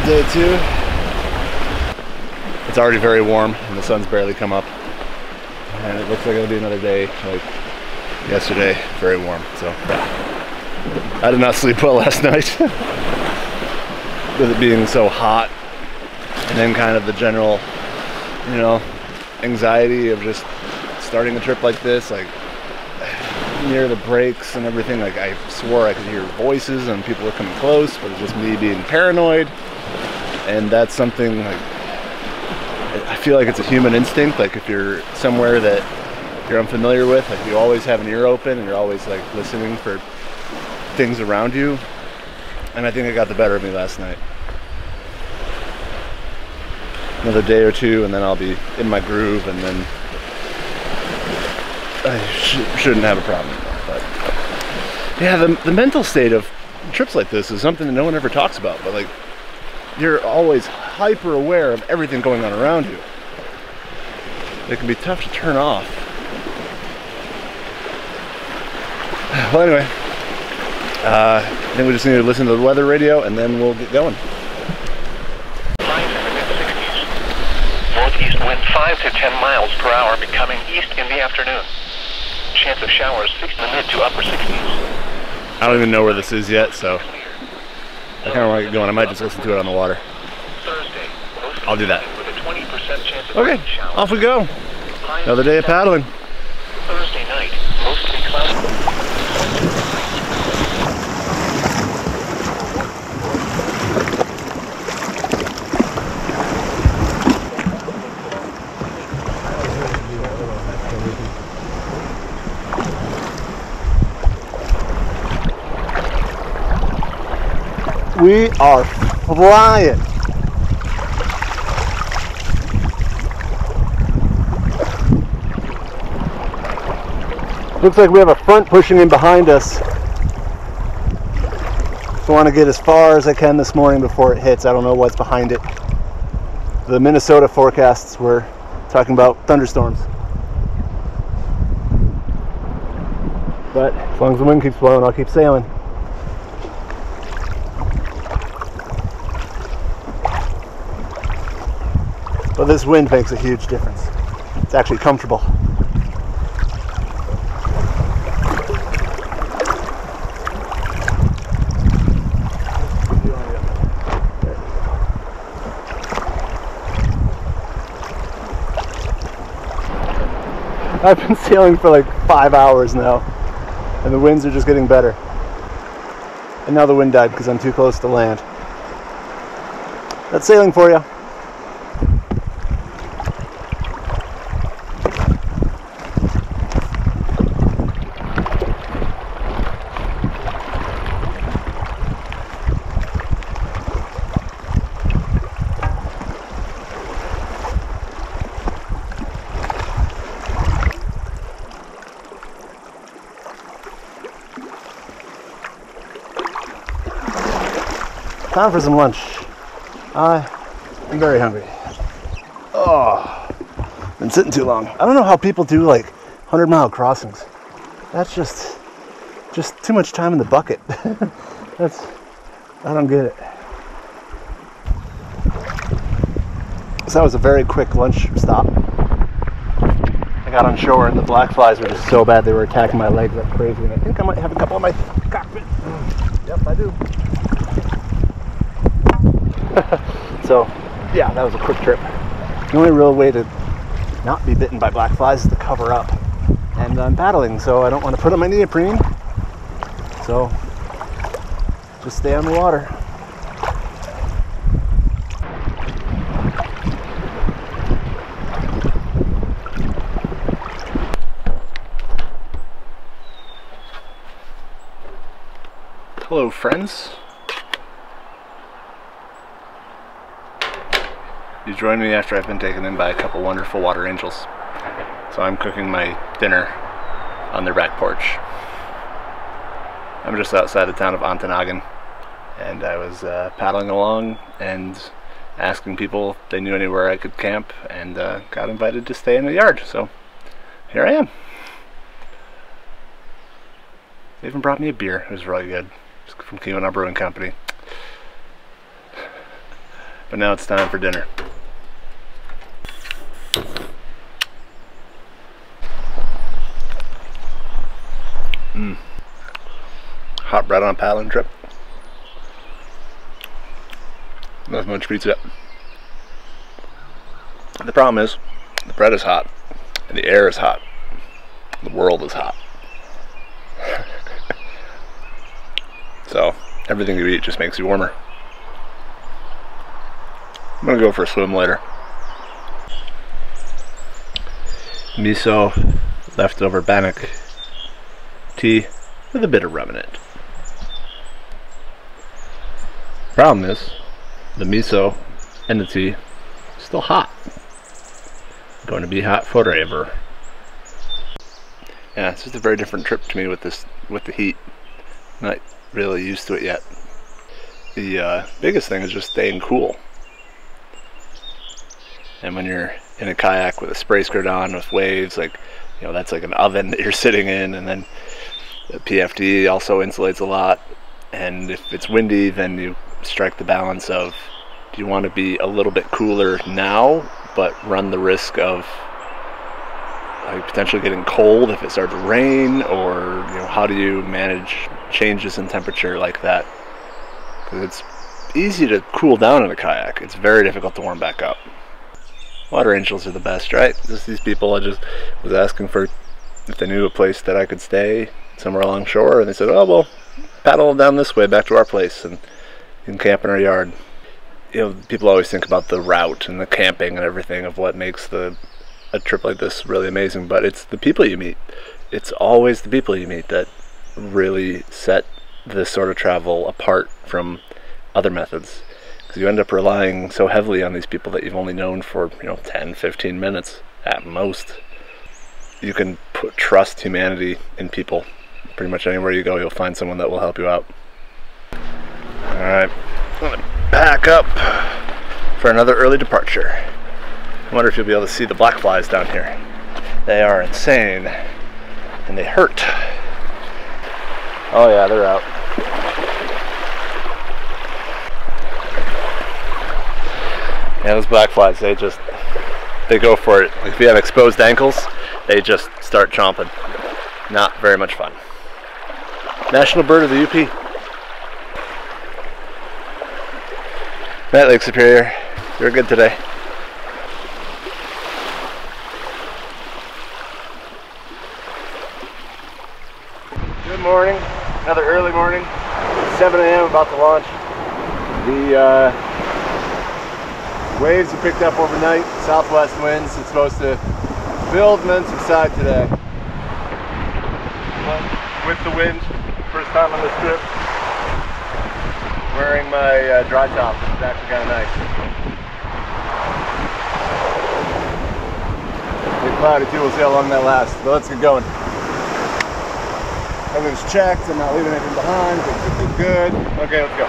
day 2. It's already very warm and the sun's barely come up. And it looks like it'll be another day like yesterday, very warm. So I did not sleep well last night with it being so hot, and then kind of the general, you know, anxiety of just starting a trip like this, like near the breaks and everything. Like I swore I could hear voices and people were coming close, but it's just me being paranoid. And that's something like I feel like it's a human instinct. Like if you're somewhere that you're unfamiliar with, like you always have an ear open and you're always like listening for things around you. And I think it got the better of me last night. Another day or two and then I'll be in my groove, and then I shouldn't have a problem anymore. But yeah, the mental state of trips like this is something that no one ever talks about, but like you're always hyper aware of everything going on around you. It can be tough to turn off. Well, anyway, I think we just need to listen to the weather radio and then we'll get going. Northeast wind 5 to 10 miles per hour, becoming east in the afternoon. Chance of showers 6 in the mid to upper 60s. I don't even know where this is yet, so I kind of want to get going. I might just listen to it on the water. Thursday, I'll do that. with a 20% chance of Okay, showers. off we go. Another day of paddling. Thursday night, mostly cloudy. We are flying. Looks like we have a front pushing in behind us. I want to get as far as I can this morning before it hits. I don't know what's behind it. The Minnesota forecasts were talking about thunderstorms. But as long as the wind keeps blowing, I'll keep sailing. But this wind makes a huge difference. It's actually comfortable. I've been sailing for like 5 hours now, and the winds are just getting better. And now the wind died because I'm too close to land. That's sailing for you. Time for some lunch. I'm very hungry. Oh, been sitting too long. I don't know how people do like 100-mile crossings. That's just too much time in the bucket. I don't get it. So that was a very quick lunch stop. I got on shore and the black flies were just so bad they were attacking my legs like crazy, and I think I might have a couple in my cockpit. Yep, I do. So yeah, that was a quick trip. The only real way to not be bitten by black flies is to cover up, and I'm paddling, so I don't want to put on my neoprene, so just stay on the water. Hello friends. You joined me after I've been taken in by a couple wonderful water angels. So I'm cooking my dinner on their back porch. I'm just outside the town of Anishinaabeg, and I was paddling along and asking people if they knew anywhere I could camp, and got invited to stay in the yard, so here I am. They even brought me a beer. It was really good. It's from Keweenaw Brewing Company. But now it's time for dinner. Hot bread on a paddling trip. Nothing much beats it. The problem is, the bread is hot, and the air is hot. The world is hot. So, everything you eat just makes you warmer. I'm gonna go for a swim later. Miso, leftover bannock tea with a bit of rum in it. Problem is, the miso and the tea still hot. Going to be hot forever. Yeah, it's just a very different trip to me with the heat. I'm not really used to it yet. The biggest thing is just staying cool. And when you're in a kayak with a spray skirt on with waves, like, you know, that's like an oven that you're sitting in, and then the PFD also insulates a lot. And if it's windy, then you strike the balance of, do you want to be a little bit cooler now, but run the risk of potentially getting cold if it starts to rain, or how do you manage changes in temperature like that? Because it's easy to cool down in a kayak. It's very difficult to warm back up. Water angels are the best, right? Just these people, I just was asking for if they knew a place that I could stay somewhere along shore, and they said, oh, well, paddle down this way back to our place and you can camp in our yard. People always think about the route and the camping and everything of what makes a trip like this really amazing, but it's the people you meet. It's always the people you meet that really set this sort of travel apart from other methods, because you end up relying so heavily on these people that you've only known for 10, 15 minutes at most. You can trust humanity in people. Pretty much anywhere you go, you'll find someone that will help you out. Alright, I'm gonna pack up for another early departure. I wonder if you'll be able to see the black flies down here. They are insane, and they hurt. Oh yeah, they're out. Yeah, those black flies, they go for it. Like if you have exposed ankles, they just start chomping. Not very much fun. National bird of the UP. Night, Lake Superior. You're good today. Good morning. Another early morning. 7 a.m. about to launch. The waves we picked up overnight, southwest winds. It's supposed to build and then subside today. But with the wind, first time on this trip, wearing my dry top. It's actually kind of nice. It's cloudy too, we'll see how long that lasts. But let's get going. Everything's checked, I'm not leaving anything behind. Good. Okay, let's go.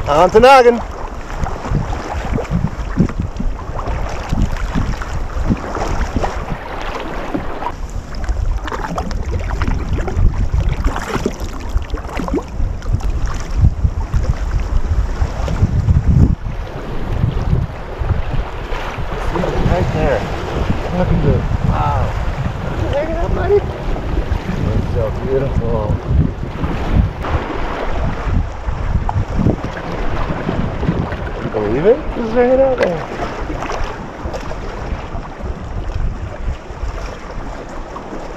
On to Noggin. Right there. Fucking good. Wow. You hanging out, buddy? It's so beautiful. Believe it? Just hanging out there.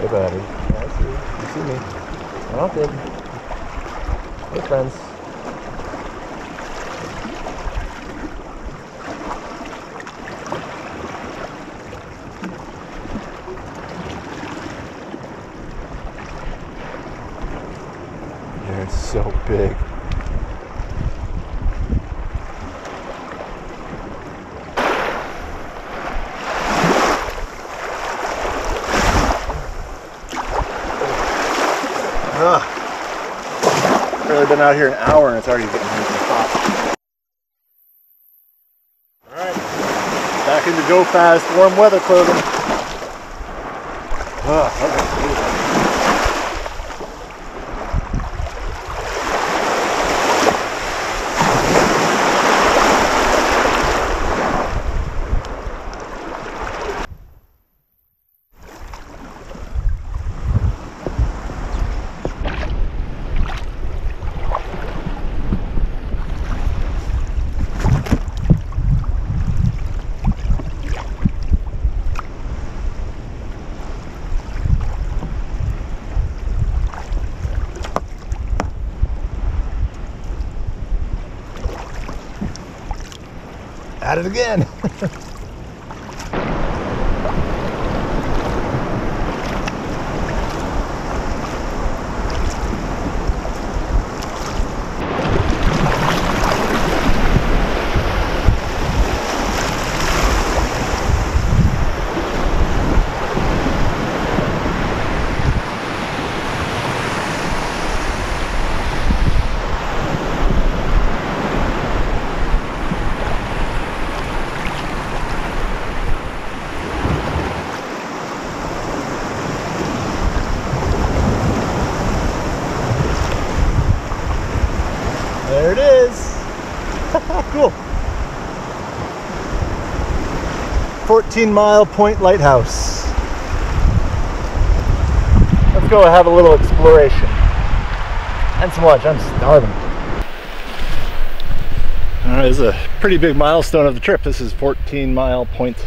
Hey buddy. Yeah, I see you. You see me. Oh, good. Hey friends. They're so big. been out here an hour and it's already getting hot. Alright, back into Go Fast warm weather clothing. At it again. There it is. Cool. 14-mile point lighthouse. Let's go have a little exploration and some lunch. I'm starving. All right, this is a pretty big milestone of the trip. This is 14-mile point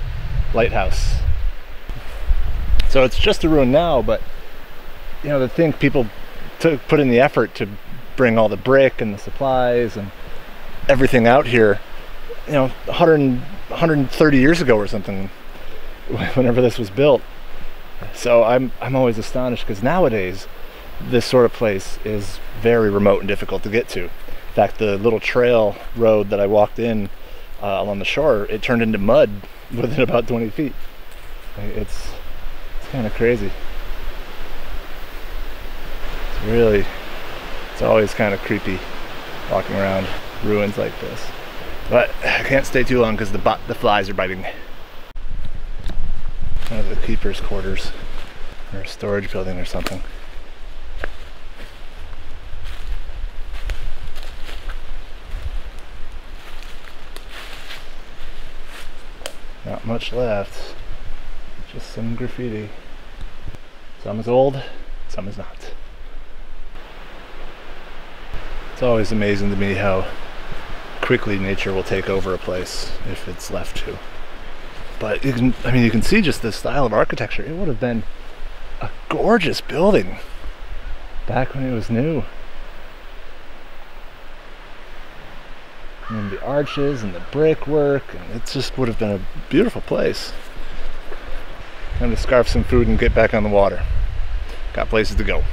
lighthouse. So it's just a ruin now, but you know, the thing people put in the effort to bring all the brick and the supplies and everything out here, you know, 130 years ago or something, whenever this was built. So I'm always astonished, because nowadays this sort of place is very remote and difficult to get to. In fact, the little trail road that I walked in along the shore, it turned into mud within about 20 feet. It's kind of crazy. It's always kind of creepy walking around ruins like this. But I can't stay too long because the flies are biting. Kind of the keeper's quarters, or a storage building or something. Not much left, just some graffiti. Some is old, some is not. It's always amazing to me how quickly nature will take over a place if it's left to. But you can see just the style of architecture. It would have been a gorgeous building back when it was new. And the arches and the brickwork, and it just would have been a beautiful place. Time to scarf some food and get back on the water. Got places to go.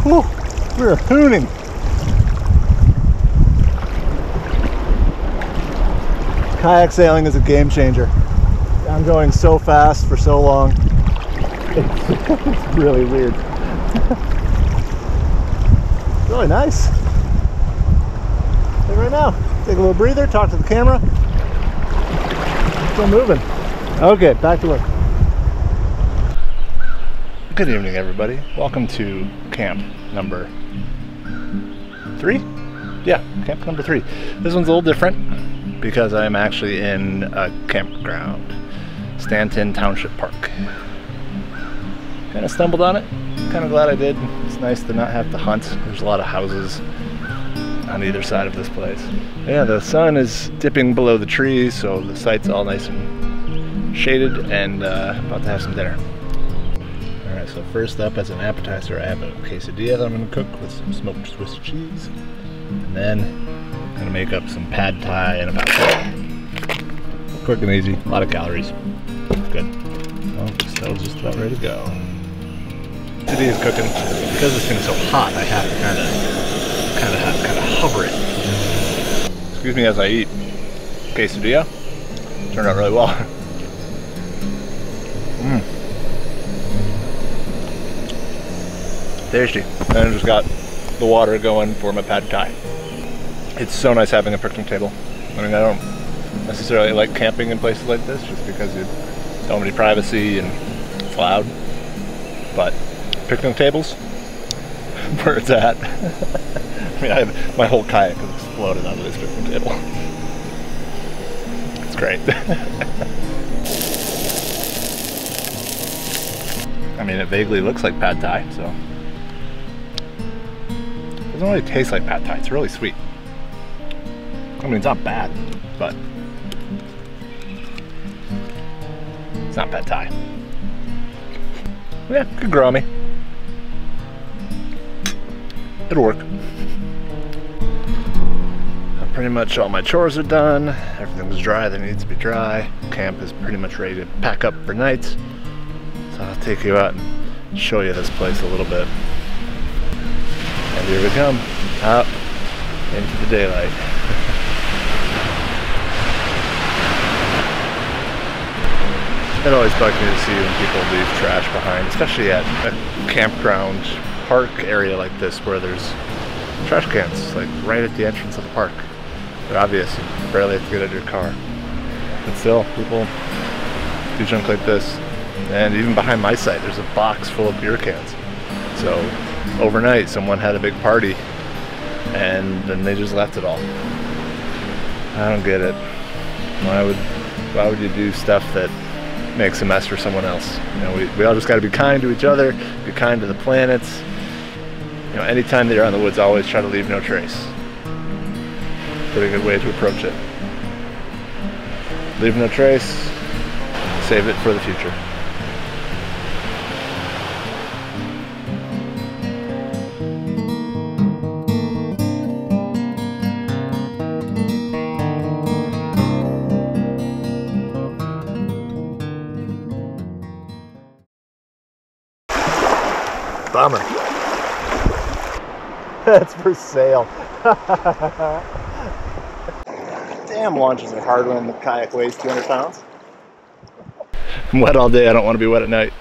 Whew, we're hooning. Kayak sailing is a game changer. I'm going so fast for so long. It's really weird. Really nice. Like right now, take a little breather, talk to the camera. Still moving. Okay, back to work. Good evening, everybody. Welcome to camp number 3? Yeah, camp number 3. This one's a little different because I'm actually in a campground, Stanton Township Park. Kind of stumbled on it. Kind of glad I did. It's nice to not have to hunt. There's a lot of houses on either side of this place. Yeah, the sun is dipping below the trees, so the site's all nice and shaded, and about to have some dinner. Alright, so first up as an appetizer, I have a quesadilla that I'm going to cook with some smoked Swiss cheese. And then I'm going to make up some pad thai and a pad thai. Quick and easy, a lot of calories. Good. Well, the stove's just about ready to go. Quesadilla is cooking. Because this thing is so hot, I have to kind of hover it. Excuse me as I eat. Quesadilla turned out really well. Tasty. And I just got the water going for my pad thai. It's so nice having a picnic table. I mean, I don't necessarily like camping in places like this just because you don't have any privacy and it's loud. But picnic tables, where it's at. I mean, my whole kayak has exploded onto this picnic table. It's great. I mean, it vaguely looks like pad thai, so. It doesn't really taste like pad thai, it's really sweet. I mean, it's not bad, but it's not pad thai. Yeah, could grow on me. It'll work. Pretty much all my chores are done. Everything's dry that needs to be dry. Camp is pretty much ready to pack up for nights. So I'll take you out and show you this place a little bit. And here we come, out into the daylight. It always bugs me to see when people leave trash behind, especially at a campground park area like this where there's trash cans like right at the entrance of the park. They're obvious, you barely have to get out of your car. But still, people do junk like this. And even behind my site, there's a box full of beer cans. So overnight, someone had a big party and then they just left it all. I don't get it. Why would you do stuff that makes a mess for someone else? You know, we all just got to be kind to each other, be kind to the planets. You know, anytime that you're out in the woods, always try to leave no trace. Pretty good way to approach it. Leave no trace, save it for the future. Bummer. That's for sale. Damn, launches are hard when the kayak weighs 200 pounds. I'm wet all day, I don't want to be wet at night.